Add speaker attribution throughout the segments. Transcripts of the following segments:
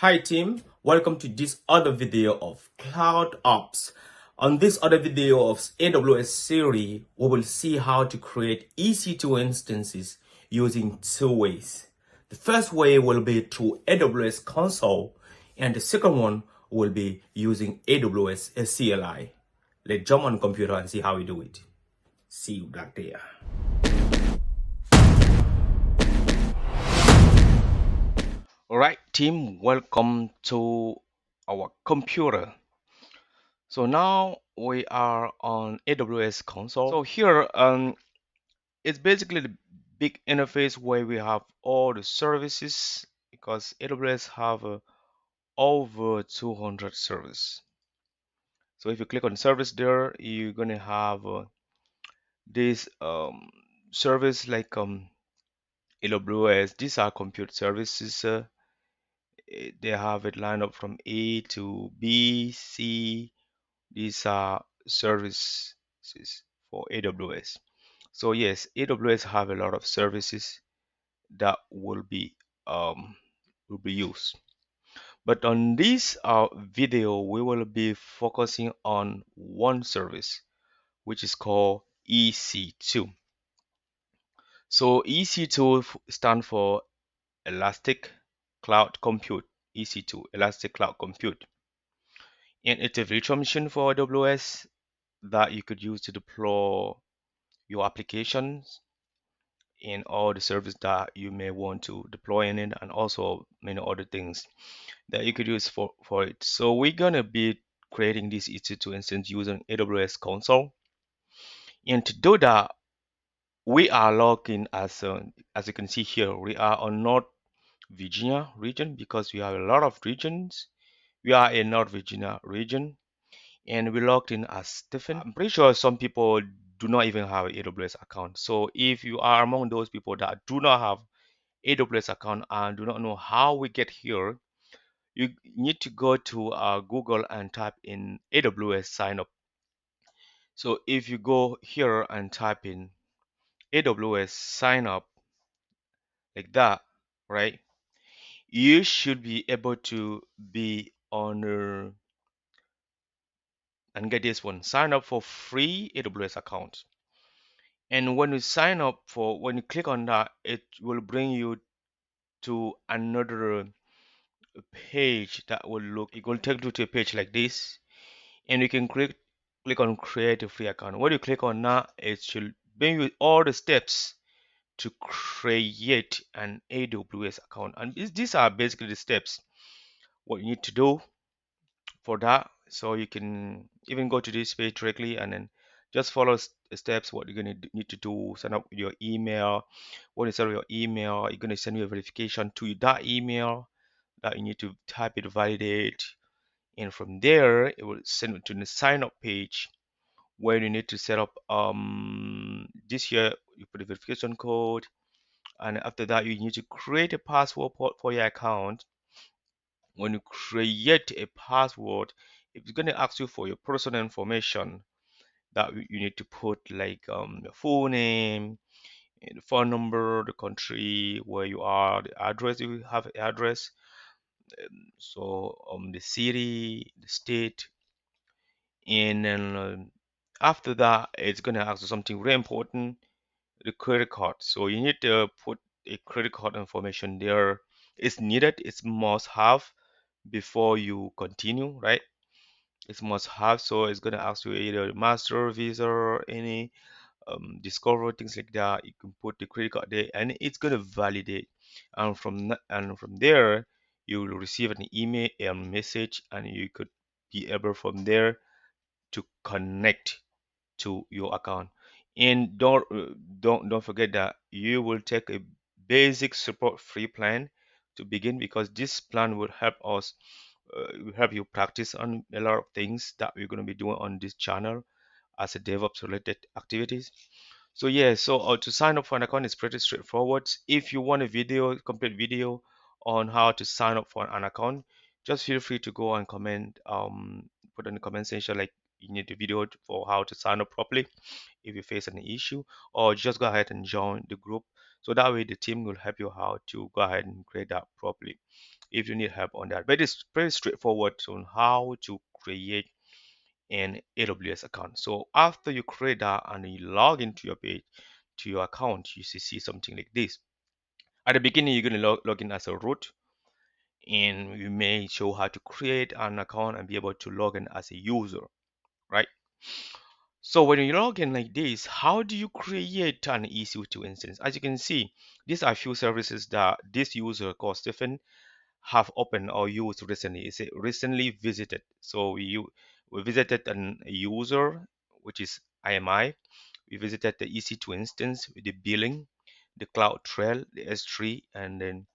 Speaker 1: Hi team, welcome to this other video of Cloud Ops. On this other video of AWS CLI, we will see how to create EC2 instances using two ways. The first way will be through AWS Console, and the second one will be using AWS CLI. Let's jump on the computer and see how we do it. See you back there.
Speaker 2: All right, team, welcome to our computer. So now we are on AWS console. So here, it's basically the big interface where we have all the services because AWS have over 200 services. So if you click on service there, you're gonna have this service like AWS. These are compute services. They have it lined up from A to B, C. These are services for AWS. So yes, AWS have a lot of services that will be used. But on this video, we will be focusing on one service, which is called EC2. So EC2 stand for Elastic Cloud Compute. EC2, Elastic Cloud Compute. And it's a virtual machine for AWS that you could use to deploy your applications and all the service that you may want to deploy in it, and also many other things that you could use for it. So we're gonna be creating this EC2 instance using AWS console. And to do that, we are logged in as you can see here, we are on North Virginia region because we have a lot of regions. We are in North Virginia region and we logged in as Stephen. I'm pretty sure some people do not even have an AWS account. So if you are among those people that do not have AWS account and do not know how we get here, you need to go to Google and type in AWS sign up. So if you go here and type in AWS sign up like that, right? You should be able to be on and get this one. Sign up for free AWS account. And when you sign up when you click on that, it will bring you to another page that it will take you to a page like this. And you can click on create a free account. When you click on that, it should bring you all the steps to create an AWS account. And these are basically the steps what you need to do for that. So you can even go to this page directly and then just follow the steps what you're going to need to do. Sign up with your email. When you set up your email, you're going to send you a verification to that email that you need to type it, validate, and from there it will send you to the sign up page where you need to set up this here. You put the verification code, and after that you need to create a password for your account. When you create a password, it's going to ask you for your personal information that you need to put, like your full name, the phone number, the country where you are, the address. You have an address, so the city, the state, and then after that it's going to ask you something very important, the credit card. So you need to put a credit card information there. It's needed, it's must have before you continue, right? It's must have. So it's going to ask you either master, visa, or any discover things like that. You can put the credit card there and it's going to validate, and from there you will receive an email and message, and you could be able from there to connect to your account. And don't forget that you will take a basic support free plan to begin, because this plan will help us will help you practice on a lot of things that we're going to be doing on this channel as a DevOps related activities. So yeah, so to sign up for an account is pretty straightforward. If you want a complete video on how to sign up for an account, just feel free to go and comment, put in the comment section like you need a video for how to sign up properly if you face any issue, or just go ahead and join the group. So that way the team will help you how to go ahead and create that properly. if you need help on that. But it's very straightforward on how to create an AWS account. So after you create that and you log into your page, to your account, you see something like this. At the beginning, you're going to log in as a root, and you may show how to create an account and be able to log in as a user, right? So when you log in like this, how do you create an EC2 instance? As you can see, these are few services that this user called Stephen have opened or used recently. It's recently visited. So we visited a user, which is IMI. We visited the EC2 instance with the billing, the cloud trail, the S3, and then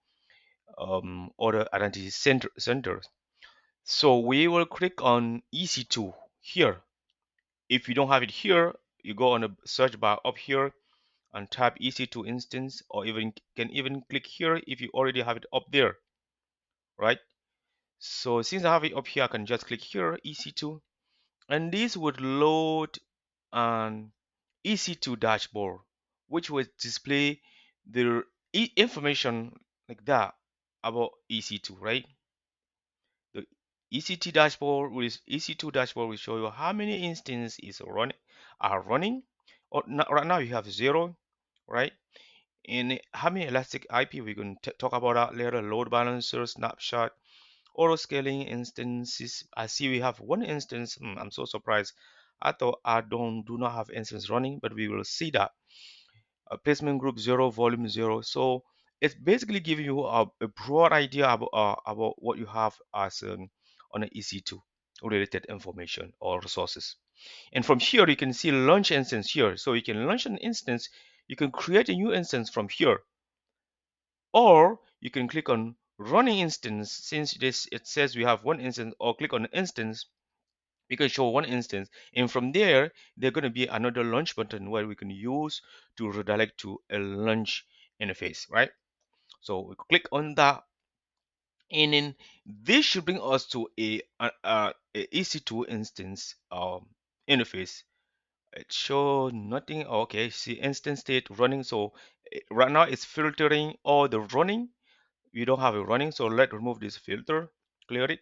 Speaker 2: other identity centers. So we will click on EC2 here. If you don't have it here, you go on the search bar up here and type EC2 instance, or even can even click here if you already have it up there, right? So since I have it up here, I can just click here, EC2, and this would load an EC2 dashboard, which will display the information like that about EC2, right? The EC2 dashboard will show you how many instances are running. Or right now you have 0, right? And how many elastic IP, we're going to talk about that later. Load balancer, snapshot, auto scaling instances. I see we have one instance. I'm so surprised. I thought I do not have instance running, but we will see that. Placement group 0, volume 0. So it's basically giving you a broad idea about what you have as on an EC2 related information or resources. And from here, you can see launch instance here. So you can launch an instance. You can create a new instance from here, or you can click on running instance. Since this it says we have one instance, or click on instance, we can show one instance, and from there there's going to be another launch button where we can use to redirect to a launch interface, right? So we click on that, and then this should bring us to a EC2 instance interface. It shows nothing. Okay, see instance state running. So right now it's filtering all the running. We don't have a running, so let's remove this filter, clear it.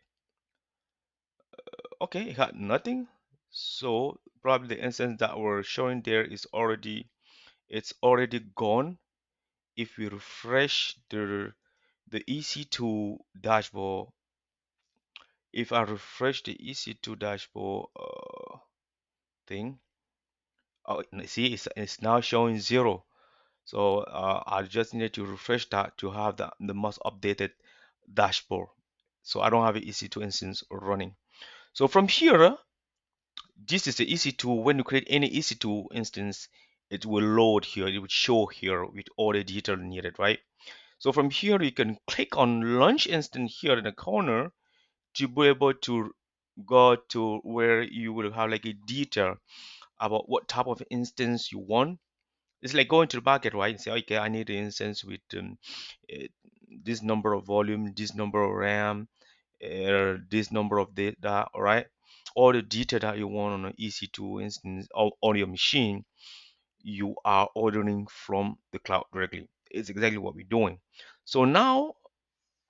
Speaker 2: Okay, it had nothing. So probably the instance that we're showing there is already gone. If we refresh the EC2 dashboard, if I refresh the EC2 dashboard thing, oh, see, it's now showing 0. So I just need to refresh that to have the most updated dashboard. So I don't have an EC2 instance running. So from here, this is the EC2. When you create any EC2 instance, it will load here. It will show here with all the detail needed, right? So from here, you can click on launch instance here in the corner to be able to go to where you will have like a detail about what type of instance you want. It's like going to the market, right? And say, okay, I need an instance with eh, this number of volume, this number of RAM, this number of data, all right? All the data that you want on an EC2 instance on your machine, you are ordering from the cloud directly. It's exactly what we're doing. So now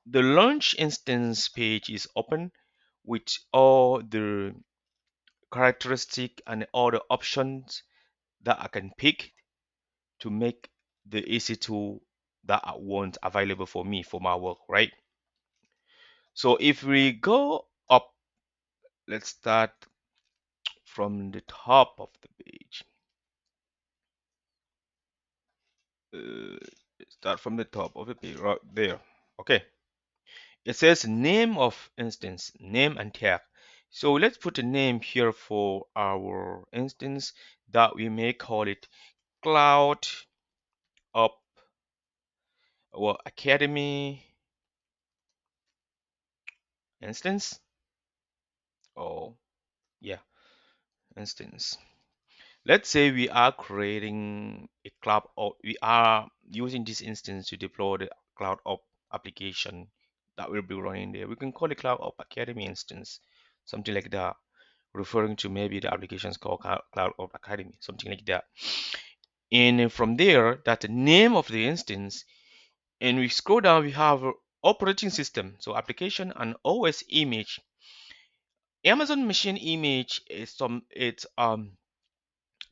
Speaker 2: the launch instance page is open with all the characteristic and all the options that I can pick to make the EC2 that I want available for me for my work, right? So if we go up, let's start from the top of the page. Uh, start from the top of the page right there. Okay. It says name of instance, name and tag. So let's put a name here for our instance that we may call it Cloud Up or Academy instance. Oh, yeah, instance. Let's say we are creating a cloud, or we are using this instance to deploy the cloud up application that will be running there. We can call it cloud up academy instance, something like that, referring to maybe the applications called cloud up academy, something like that. And from there, that's the name of the instance. And we scroll down, we have operating system, so application and OS image. Amazon machine image is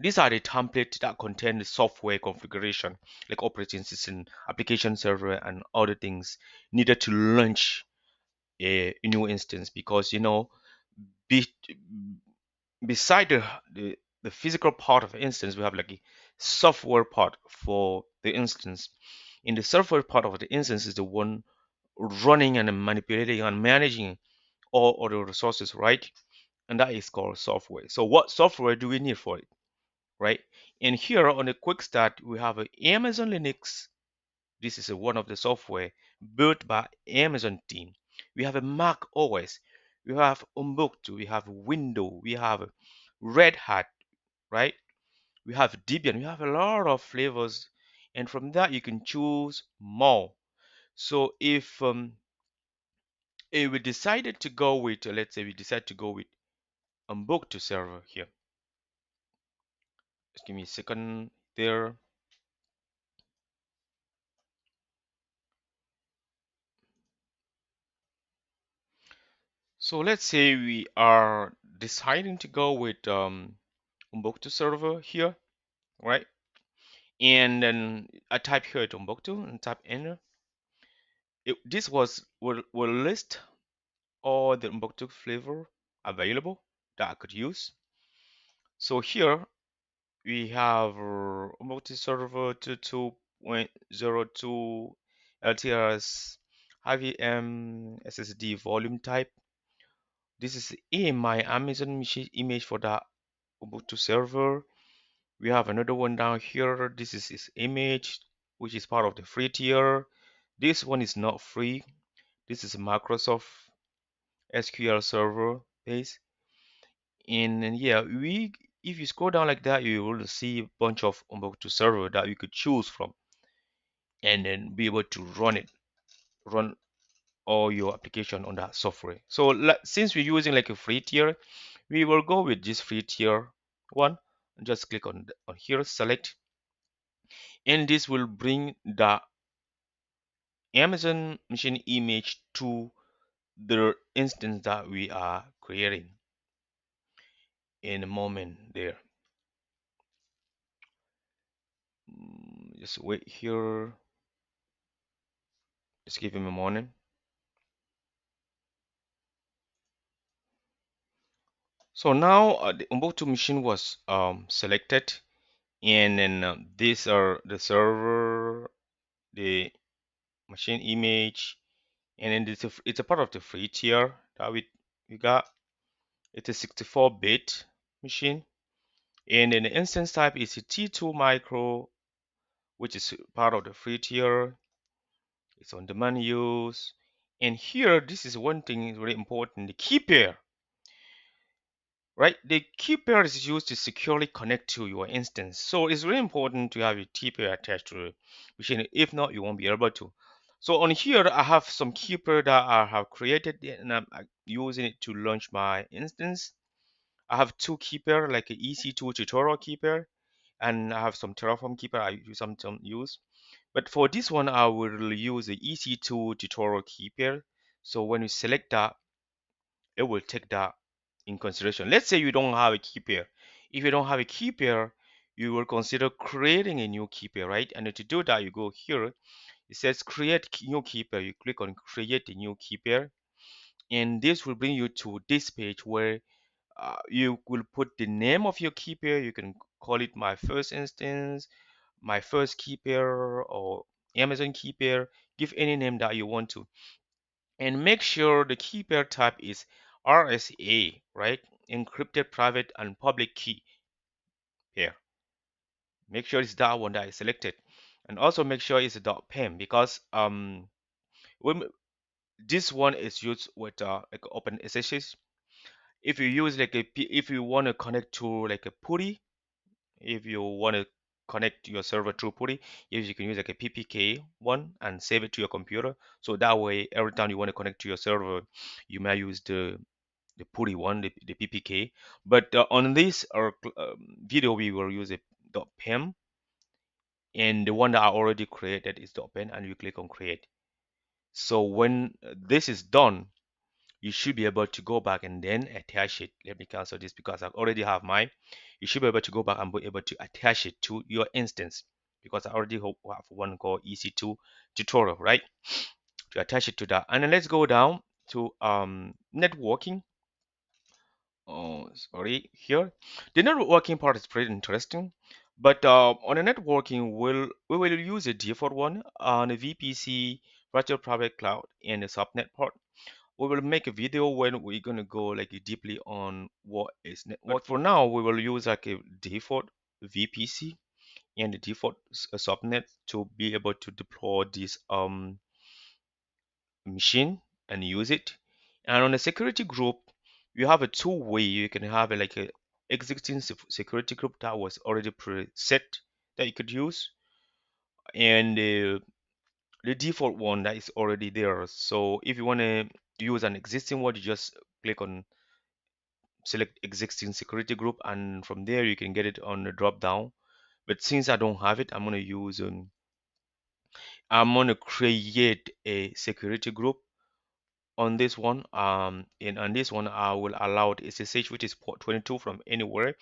Speaker 2: these are the templates that contain the software configuration like operating system, application server, and other things needed to launch a new instance. Because be, beside the physical part of the instance, we have like a software part for the instance. In the software part of the instance is the one running and manipulating and managing all other resources, right? And that is called software. So what software do we need for it, right? And here on the quick start, we have a Amazon Linux. This is one of the software built by Amazon team. We have a Mac OS. We have Ubuntu. We have Windows. We have Red Hat, right? We have Debian. We have a lot of flavors, and from that you can choose more. So if we decided to go with, let's say we decide to go with Ubuntu server here. Just give me a second there. So let's say we are deciding to go with Ubuntu server here, right? And then I type here at Ubuntu and type enter. This will list all the Ubuntu flavor available that I could use. So here we have Ubuntu server 22.02 LTRS IVM SSD volume type. This is in my Amazon machine image for the Ubuntu server. We have another one down here. This is his image, which is part of the free tier. This one is not free. This is a Microsoft SQL server base. And yeah, if you scroll down like that, you will see a bunch of Ubuntu server that you could choose from, and then be able to run all your application on that software. So since we're using like a free tier, we will go with this free tier one. Just click on here, select, and this will bring the Amazon machine image to the instance that we are creating in a moment there. Just wait here. Just give him a moment. So now the Ubuntu machine was selected, and then these are the server, the machine image, and then it's a part of the free tier that we got. It's a 64-bit machine, and then the instance type is a T2 micro, which is part of the free tier. It's on demand use, and here this is one thing is very important: the key pair. Right, the key pair is used to securely connect to your instance. So it's really important to have a key pair attached to the machine. If not, you won't be able to. So on here, I have some key pair that I have created, and I'm using it to launch my instance. I have two key pair, like a EC2 tutorial key pair, and I have some Terraform key pair I sometimes use. But for this one, I will use the EC2 tutorial key pair. So when you select that, it will take that in consideration. Let's say you don't have a key pair. If you don't have a key pair, you will consider creating a new key pair, right? And to do that, you go here. It says create new key pair. You click on create a new key pair, and this will bring you to this page where you will put the name of your key pair. You can call it my first instance, my first key pair, or Amazon key pair. Give any name that you want to, and make sure the key pair type is RSA, right? Encrypted private and public key pair. Make sure it's that one that is selected, and also make sure it's a .pem, because when this one is used with like open SSH. If you use like if you want to connect to like a PuTTY, if you want to connect your server through PuTTY, if you can use like a PPK one and save it to your computer. So that way, every time you want to connect to your server, you may use the PuTTY one, the PPK. But on this video, we will use a .pem, and the one that I already created is .pem, and you click on create. So when this is done, you should be able to go back and then attach it. Let me cancel this because I already have mine. You should be able to go back and be able to attach it to your instance because I already have one called EC2 tutorial, right? To attach it to that. And then let's go down to networking. Oh, sorry, here. The networking part is pretty interesting. But on the networking, we will use a default one on the VPC, virtual private cloud, and the subnet part. We will make a video when we're gonna go like deeply on what is networking. But for now, we will use like a default VPC and the default subnet to be able to deploy this machine and use it. And on the security group, you have a two-way. You can have like a existing security group that was already preset that you could use, and the default one that is already there. So if you want to use an existing one, you just click on select existing security group, and from there you can get it on the drop down. But since I don't have it, I'm gonna create a security group on this one. And on this one, I will allow the SSH, which is port 22 from anywhere.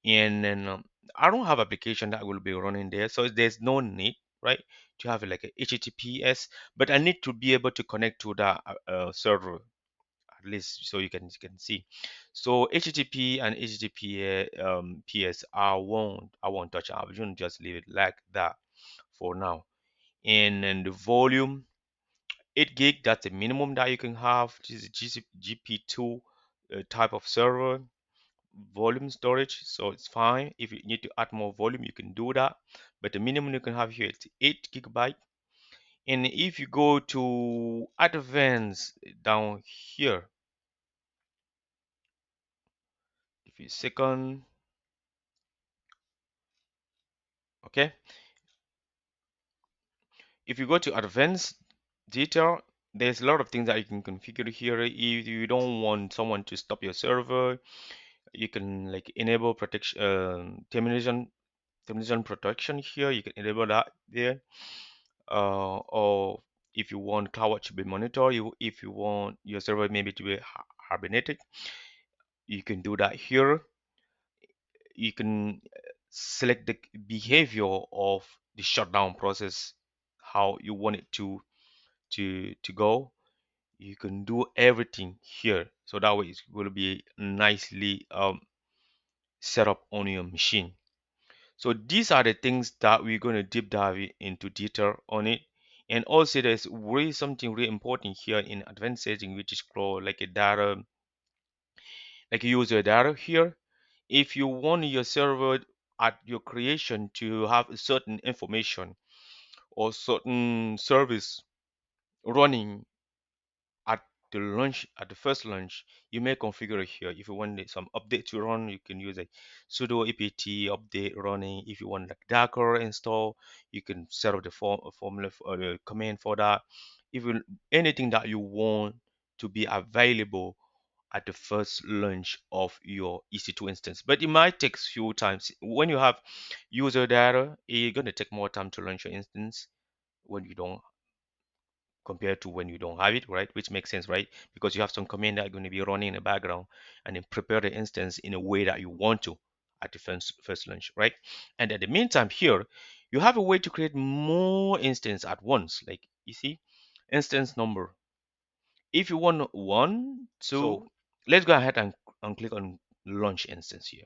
Speaker 2: And then I don't have application that will be running there, so there's no need, right, to have like a HTTPS. But I need to be able to connect to the server at least so you can see. So HTTP and HTTP PS, I won't touch it. I will just leave it like that for now. And then the volume, 8 gig, that's the minimum that you can have. This is GP2 type of server. Volume storage, so it's fine. If you need to add more volume, you can do that. But the minimum you can have here is 8 gigabyte. And if you go to advanced down here, if you second, okay. If you go to advanced detail, there's a lot of things that you can configure here. If you don't want someone to stop your server, you can like enable protection, termination protection here. You can enable that there. Or if you want cloud to be monitored, if you want your server maybe to be hibernated, you can do that here. You can select the behavior of the shutdown process, how you want it to go. You can do everything here, so that way it will be nicely set up on your machine. So these are the things that we're going to deep dive into detail on it. And also there's really something really important here in advanced setting, which is called like a data, like user data here. If you want your server at your creation to have a certain information or certain service running at the first launch, you may configure it here. If you want some update to run, you can use a sudo apt update running. If you want like Docker install, you can set up the formula or the command for that. If you anything that you want to be available at the first launch of your EC2 instance. But it might take few times. When you have user data, it's gonna take more time to launch your instance when you don't compared to when you don't have it, right? Which makes sense, right? Because you have some command that are going to be running in the background and then prepare the instance in a way that you want to at the first launch, right? And at the meantime here, you have a way to create more instance at once. Like you see, instance number. If you want one, two, so let's go ahead and click on launch instance here.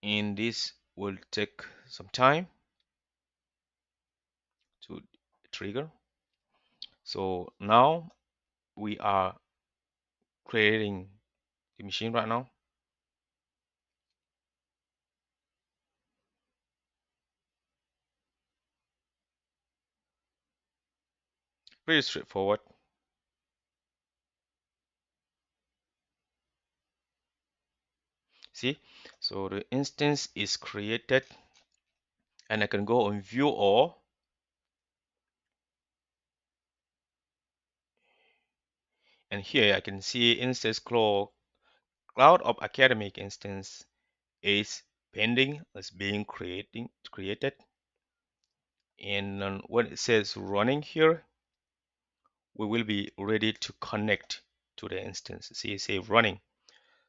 Speaker 2: And this will take some time to trigger. So now we are creating the machine right now. Pretty straightforward. See, so the instance is created and I can go on view all, and here I can see instance cloud of academic instance is pending, is being created. And when it says running here, we will be ready to connect to the instance. See, say running.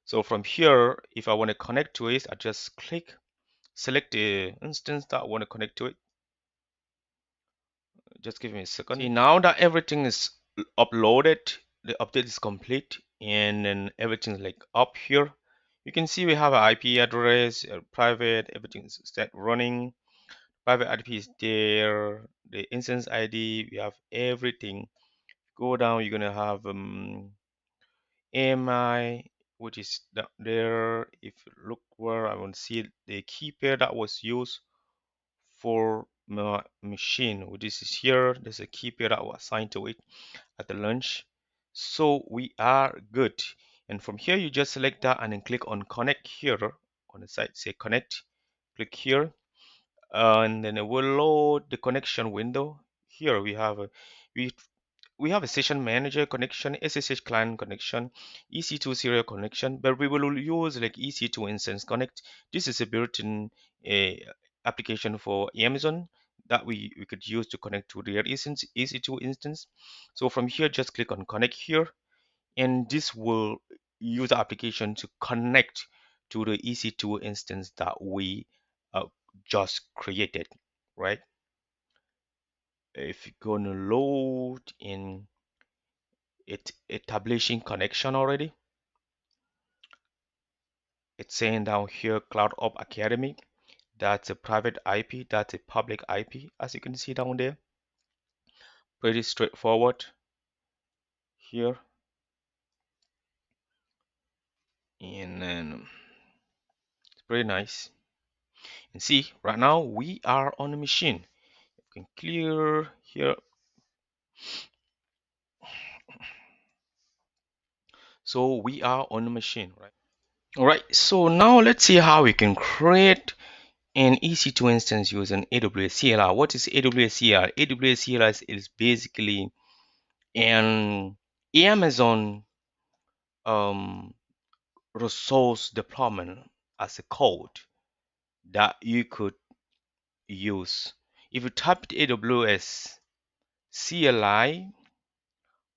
Speaker 2: So from here, if I want to connect to it, I just select the instance that I want to connect to it. Just give me a second. See, now that everything is uploaded, the update is complete, and then everything's like up here. You can see we have an IP address, private, everything is set running. Private IP is there, the instance ID, we have everything. Go down, you're gonna have AMI, which is there. If you look where I want to see the key pair that was used for my machine, which is here. There's a key pair that was assigned to it at the launch. So we are good. And from here, you just select that and then click on connect here on the side, say connect. Click here, and then it will load the connection window. Here we have a we we have a session manager connection, SSH client connection, EC2 serial connection, but we will use like EC2 instance connect. This is a built-in application for Amazon that we could use to connect to their EC2 instance. So from here, just click on connect here, and this will use the application to connect to the EC2 instance that we uh, just created, right? If you're gonna load in it establishing connection already, it's saying down here Cloud Up Academy. That's a private IP, that's a public IP, as you can see down there. Pretty straightforward here. And then it's pretty nice. And see, right now we are on the machine. You can clear here. So we are on the machine, right? All right, so now let's see how we can create an EC2 instance using AWS CLI. What is AWS CLI? AWS CLI is basically an Amazon um, resource deployment as a code that you could use. If you type AWS CLI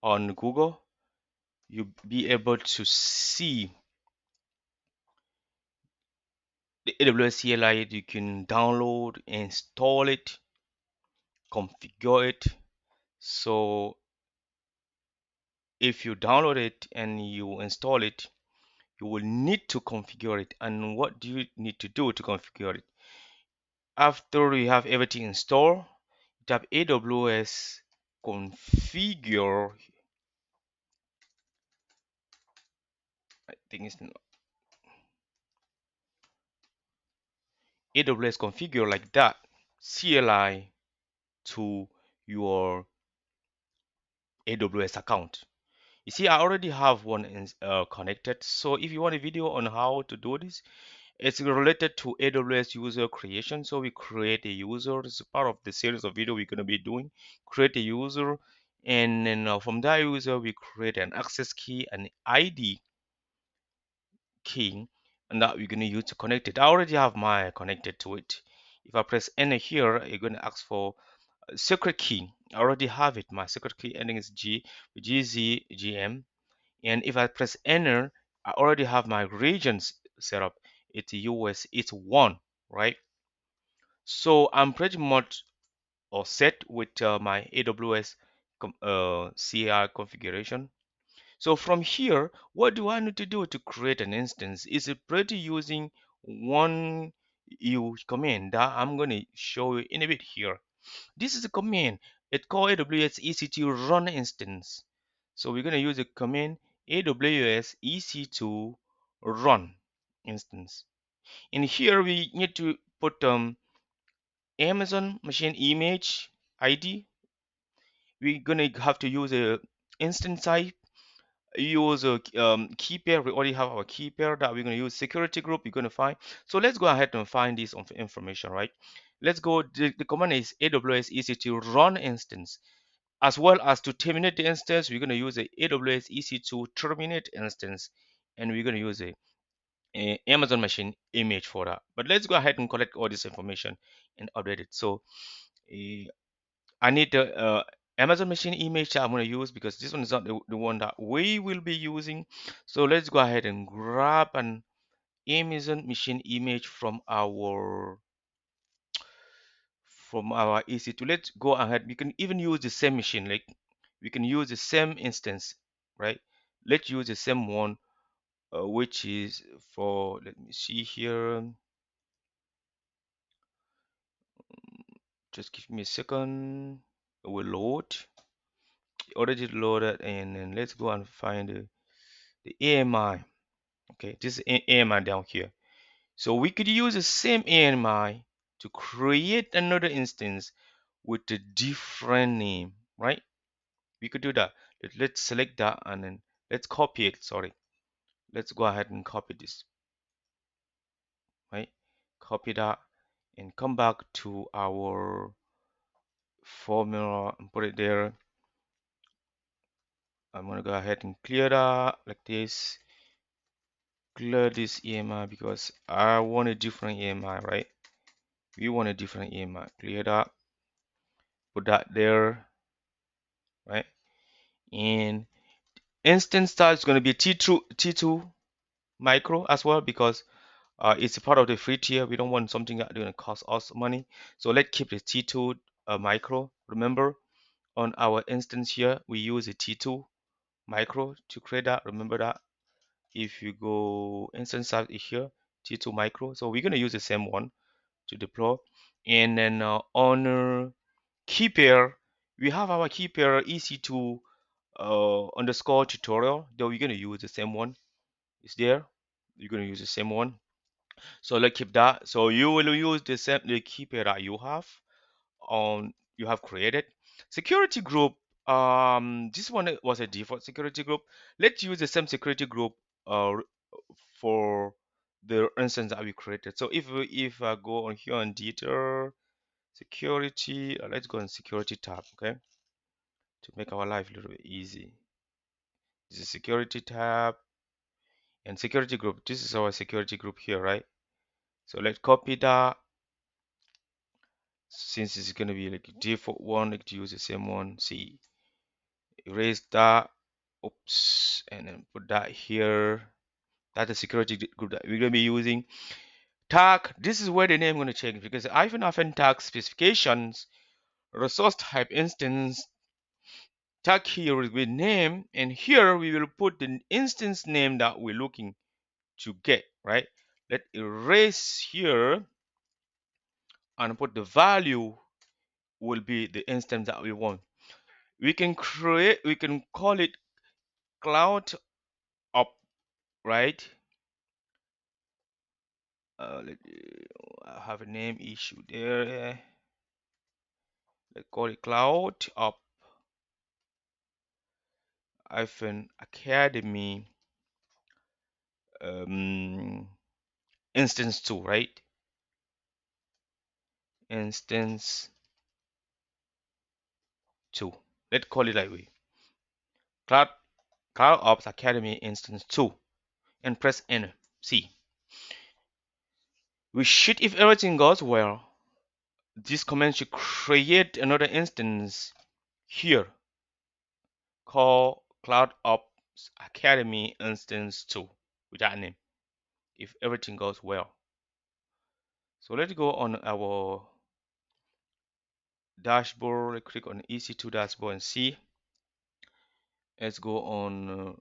Speaker 2: on Google, you'll be able to see the AWS CLI. You can download, install it, configure it. So if you download it and you install it, you will need to configure it. And what do you need to do to configure it? After you have everything installed, tap AWS configure. I think it's AWS configure like that. CLI to your AWS account. You see, I already have one connected. So if you want a video on how to do this, it's related to AWS user creation. So we create a user. This is part of the series of video we're going to be doing. Create a user, and then from that user, we create an access key, an ID key, and that we're going to use to connect it. I already have my connected to it. If I press enter here, you're going to ask for a secret key. I already have it. My secret key ending is GZGM. And if I press enter, I already have my regions set up. It's US, it's one, right? So I'm pretty much all set with my AWS CI configuration. So from here, what do I need to do to create an instance? Is it pretty using one U command that I'm going to show you in a bit here. This is a command. It's called AWS EC2 run instance. So we're going to use the command AWS EC2 run instance. In here, we need to put Amazon machine image ID. We're going to have to use a instance type, use a key pair. We already have our key pair that we're going to use. Security group we're going to find. So let's go ahead and find this information, right? Let's go. The command is AWS EC2 run instance. As well as to terminate the instance, we're going to use a AWS EC2 terminate instance, and we're going to use a Amazon machine image for that. But let's go ahead and collect all this information and update it. So Eh, I need the Amazon machine image that I'm going to use because this one is not the one that we will be using. So let's go ahead and grab an Amazon machine image from our EC2. Let's go ahead. We can even use the same machine, like we can use the same instance, right? Let's use the same one, which is for, let me see here. Just give me a second. It will load. Already loaded, and then let's go and find the AMI. Okay, this is AMI down here. So we could use the same AMI to create another instance with a different name, right? We could do that. Let's select that and then let's copy it. Sorry, let's go ahead and copy this, right? Copy that and come back to our formula and put it there. I'm gonna go ahead and clear that like this. Clear this EMI because I want a different EMI, right? We want a different EMI. Clear that. Put that there, right? And instance type is going to be T2 micro as well because it's a part of the free tier. We don't want something that's going to cost us money. So let's keep the T2 micro. Remember, on our instance here, we use a T2 micro to create that. Remember that. If you go instance type here, T2 micro. So we're going to use the same one to deploy. And then on key pair, we have our key pair EC2 underscore tutorial, though we're going to use the same one. It's there. You're going to use the same one. So let's keep that. So you will use the key pair that you have created. Security group. This one was a default security group. Let's use the same security group uh, for the instance that we created. So if I go on here on detail security, let's go on security tab, okay, to make our life a little bit easy. This is security tab and security group. This is our security group here, right? So let's copy that. Since it's going to be like default one, let's use the same one. See, erase that. Oops, and then put that here. That's the security group that we're going to be using. Tag, this is where the name going to change because often tag specifications, resource type instance, tag here will be name, and here we will put the instance name that we're looking to get, right? Let's erase here and put the value will be the instance that we want. We can call it cloud up, right? I have a name issue there. Let's call it cloud up hyphen academy instance 2, right? Instance 2. Let's call it that way. Cloud Ops Academy instance 2 and press enter. See, we should, if everything goes well, this command should create another instance here called Cloud Ops Academy instance 2 with that name if everything goes well. So let's go on our dashboard, click on EC2 dashboard and see. Let's go on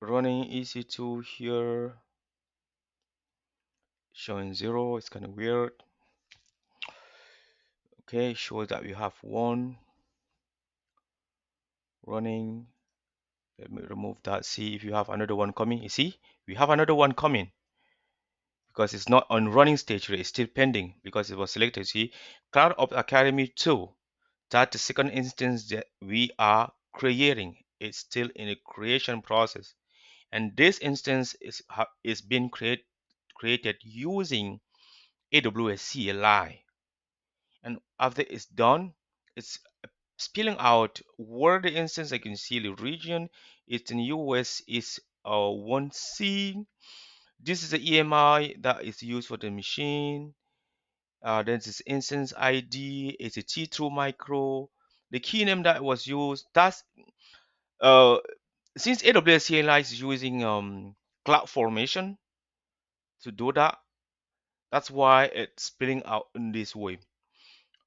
Speaker 2: running EC2 here, showing 0. It's kind of weird. Okay, shows that we have one running. Let me remove that. See if you have another one coming. You see, we have another one coming because it's not on running stage. It's still pending because it was selected. See, Cloud Ops Academy 2. That's the second instance that we are creating. It's still in a creation process, and this instance is being created using AWS CLI. And after it's done, it's spilling out where the instance. I can see the region. It's in US is 1C. This is the EMI that is used for the machine. Then this instance ID is a T2 micro. The key name that was used, that's uh, since AWS CLI is using cloud formation to do that, that's why it's spelling out in this way.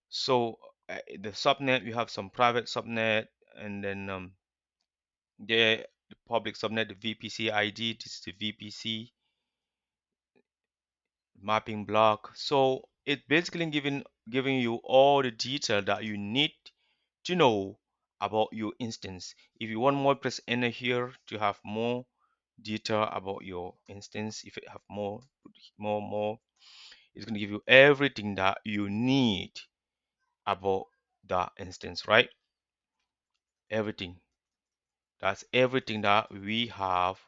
Speaker 2: So the subnet, we have some private subnet, and then the public subnet, the VPC ID. This is the VPC mapping block. So it's basically giving you all the detail that you need to know about your instance. If you want more, press enter here to have more detail about your instance. If you have more, it's going to give you everything that you need about that instance, right? Everything. That's everything that we have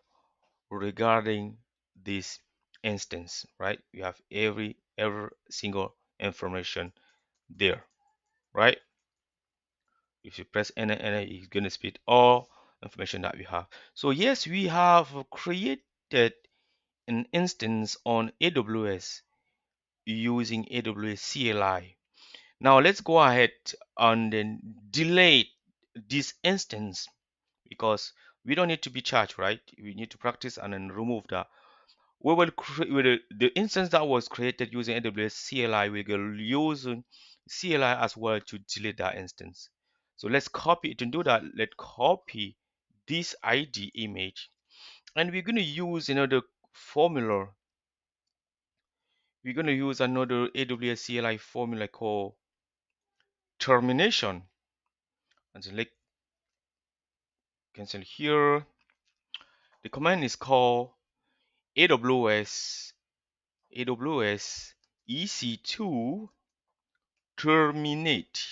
Speaker 2: regarding this instance, right? We have every single information there, right? If you press enter, it's going to spit all information that we have. So yes, we have created an instance on AWS using AWS CLI. Now let's go ahead and then delete this instance because we don't need to be charged, right? We need to practice and then remove that. We will create the instance that was created using AWS CLI. We will use CLI as well to delete that instance. So let's copy to do that. Let's copy this ID image, and we're going to use another formula. We're going to use another AWS CLI formula called termination. And select cancel here. The command is called AWS EC2 terminate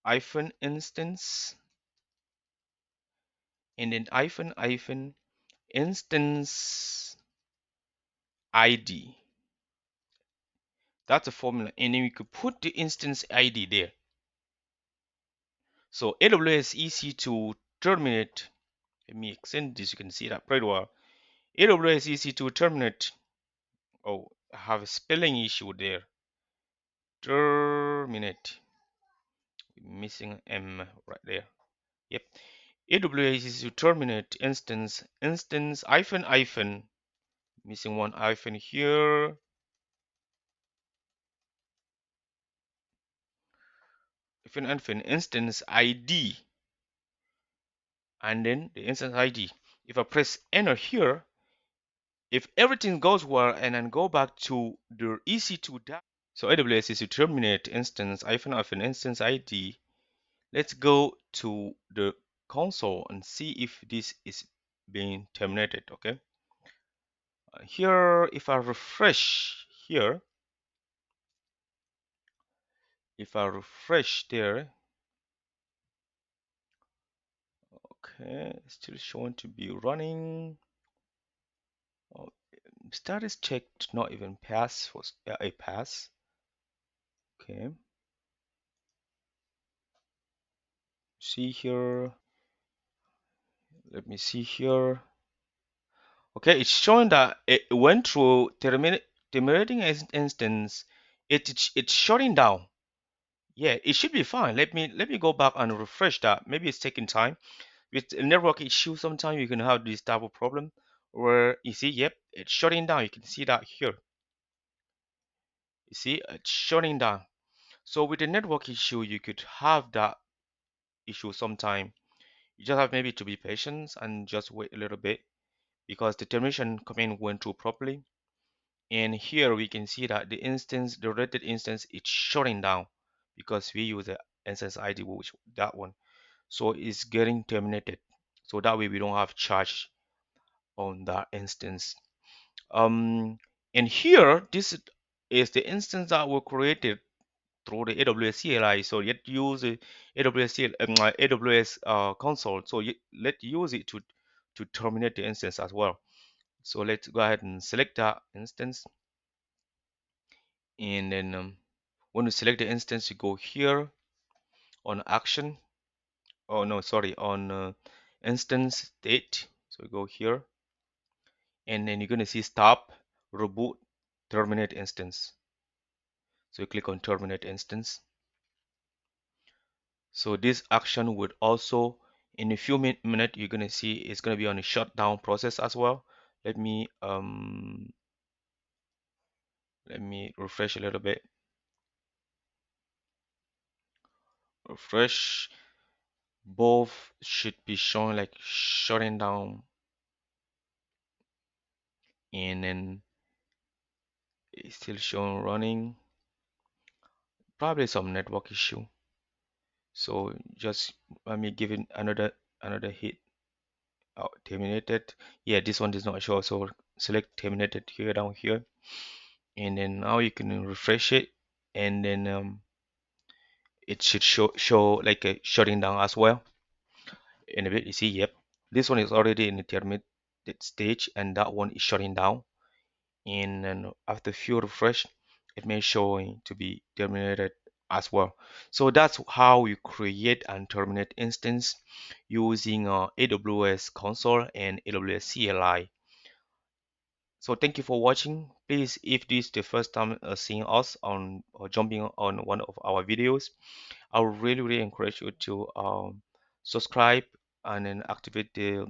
Speaker 2: hyphen instance and then hyphen instance ID. That's a formula, and then we could put the instance ID there. So AWS EC2 terminate. Let me extend this. You can see that pretty well. AWS EC2 terminate. Oh, I have a spelling issue there. Terminate. Missing M right there. Yep. AWS EC2 terminate instance hyphen missing one hyphen here. Hyphen instance ID and then the instance ID. If I press enter here, if everything goes well and then go back to the EC2 data. So AWS is to terminate instance hyphen instance ID. Let's go to the console and see if this is being terminated. Okay. Here, if I refresh here, if I refresh there, okay, still showing to be running. Oh, status checked, not even pass was a pass. Okay, see here. Let me see here. Okay, it's showing that it went through terminating instance. It's shutting down. Yeah, it should be fine. Let me go back and refresh that. Maybe it's taking time. With a network issue, sometimes you can have this type of problem where you see, yep, it's shutting down. You can see that here. You see, it's shutting down. So with a network issue, you could have that issue sometime. You just have maybe to be patient and just wait a little bit because the termination command went through properly. And here we can see that the related instance, it's shutting down because we use the instance ID, which that one. So it's getting terminated. So that way we don't have charge on that instance. Um, and here, this is the instance that were created through the AWS CLI. So yet use the AWS console. So let use it to terminate the instance as well. So let's go ahead and select that instance. And then when you select the instance, you go here on action. Oh no, sorry, on instance state. So you go here, and then you're gonna see stop, reboot, terminate instance. So you click on terminate instance. So this action would also, in a few minutes, you're gonna see it's gonna be on a shutdown process as well. Let me refresh a little bit. Refresh. Both should be showing like shutting down, and then it's still showing running. Probably some network issue. So just let me give it another hit. Oh, terminated. Yeah, this one does not show. So select terminated here down here, and then now you can refresh it, and then it should show like a shutting down as well. In a bit, you see, yep, this one is already in the terminated stage, and that one is shutting down. And then after few refresh, it may show to be terminated as well. So that's how you create and terminate instance using AWS console and AWS CLI. So thank you for watching. Please, if this is the first time seeing us on or jumping on one of our videos, I would really encourage you to subscribe and then activate the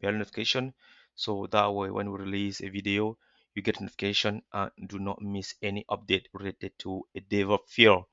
Speaker 2: bell notification, so that way when we release a video, you get notification and do not miss any update related to a DevOps field.